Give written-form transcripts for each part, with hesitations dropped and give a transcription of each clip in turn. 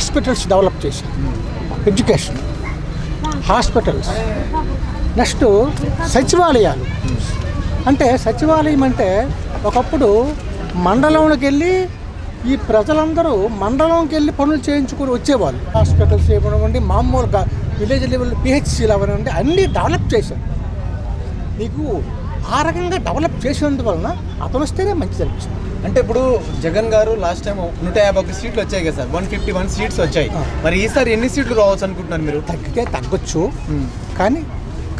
Hospitals develop చేశారు, education, hospitals. Next సచివాలయాలు. అంటే సచివాలయం అంటే ఒకప్పుడు మండలంలోకి వెళ్ళి ఈ ప్రజలందరూ మండలంకి వెళ్ళి పనులు చేయించుకొని వచ్చేవాళ్ళు. హాస్పిటల్స్ ఏమనివ్వండి, మామూలుగా విలేజ్ లెవెల్ పిహెచ్సీలు అవనివ్వండి, అన్నీ డెవలప్ చేశారు. నీకు ఆ రకంగా డెవలప్ చేసినందువలన అతను వస్తేనే మంచిది అనిపిస్తుంది. అంటే ఇప్పుడు జగన్ గారు లాస్ట్ టైం 151 సీట్లు వచ్చాయి కదా సార్, 151 సీట్స్ వచ్చాయి. మరి ఈసారి ఎన్ని సీట్లు రావచ్చు అనుకుంటున్నారు మీరు? తగ్గితే తగ్గొచ్చు, కానీ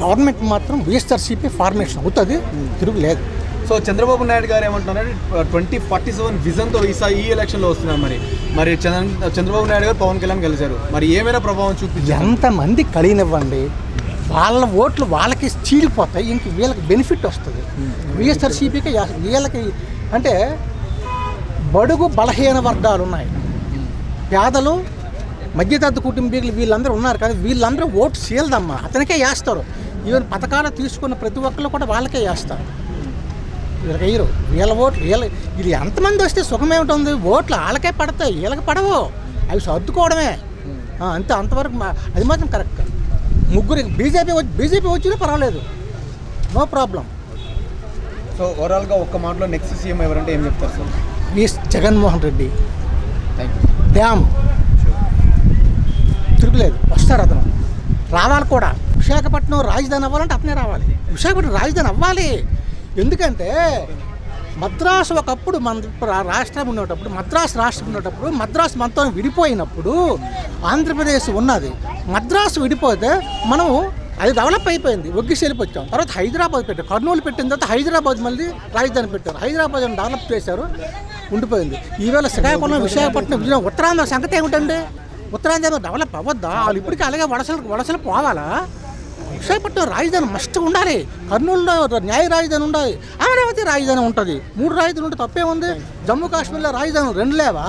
గవర్నమెంట్ మాత్రం వైఎస్ఆర్సీపీ ఫార్మేషన్ అవుతుంది, తిరుగులేదు. సో చంద్రబాబు నాయుడు గారు ఏమంటున్నారంటే 2047 విజన్తో ఈసారి ఈ ఎలక్షన్లో వస్తున్నారు. మరి చంద్రబాబు నాయుడు గారు పవన్ కళ్యాణ్ గెలిచారు, మరి ఏమైనా ప్రభావం చూపించారు? ఎంతమంది కలిగినివ్వండి, వాళ్ళ ఓట్లు వాళ్ళకి చీలిపోతాయి, ఇంక వీళ్ళకి బెనిఫిట్ వస్తుంది. వైఎస్ఆర్సీపీకి వీళ్ళకి అంటే బడుగు బలహీన వర్గాలు ఉన్నాయి, పేదలు, మధ్యతరగతి కుటుంబీకులు వీళ్ళందరూ ఉన్నారు. కానీ వీళ్ళందరూ ఓటు చీలదమ్మా, అతనికే వేస్తారు. ఈవెన్ పథకాలు తీసుకున్న ప్రతి ఒక్కరు కూడా వాళ్ళకే వేస్తారు, వీళ్ళకి వేయరు. వీళ్ళ ఓట్లు ఇది ఎంతమంది వస్తే సుఖమేమిటి? ఓట్లు వాళ్ళకే పడతాయి, వీళ్ళకి పడవు, అవి సర్దుకోవడమే అంతే. అంతవరకు అది మాత్రం కరెక్ట్. ముగ్గురు బీజేపీ వచ్చినా పర్వాలేదు, నో ప్రాబ్లం. సో ఓవరాల్గా ఒక్క మాటలో నెక్స్ట్ సీఎం ఎవరంటే ఏం చెప్తారు sir? VS Jaganmohan Reddy. Thank you. Dam తిరుగులేదు, వస్తారు, అతను రావాలి కూడా. విశాఖపట్నం రాజధాని అవ్వాలంటే అతనే రావాలి. విశాఖపట్నం రాజధాని అవ్వాలి. ఎందుకంటే మద్రాసు ఒకప్పుడు మన రాష్ట్రం ఉండేటప్పుడు, మద్రాసు రాష్ట్రం ఉండేటప్పుడు, మద్రాసు మనతో విడిపోయినప్పుడు ఆంధ్రప్రదేశ్ ఉన్నది. మద్రాసు విడిపోతే మనం అది డెవలప్ అయిపోయింది, ఒగ్గిసి వెళ్ళిపోయాం. తర్వాత హైదరాబాద్ పెట్టారు, కర్నూలు పెట్టిన తర్వాత హైదరాబాద్ మళ్ళీ రాజధాని పెట్టారు. హైదరాబాద్ డెవలప్ చేశారు, ఉండిపోయింది. ఈవేళ శ్రీకాకుళం, విశాఖపట్నం, విజయనగరం, ఉత్తరాంధ్ర సంగతి ఏమిటండి? ఉత్తరాంధ్ర డెవలప్ అవ్వద్దా? వాళ్ళు ఇప్పటికీ అలాగే వలసలు పోవాలా? విశాఖపట్నం రాజధాని మస్ట్ ఉండాలి, కర్నూలులో న్యాయ రాజధాని ఉండాలి, అమరావతి రాజధాని ఉంటుంది. 3 రాజధాని ఉంటే తప్పే ఉంది. జమ్మూ కాశ్మీర్లో రాజధాని 2 లేవా?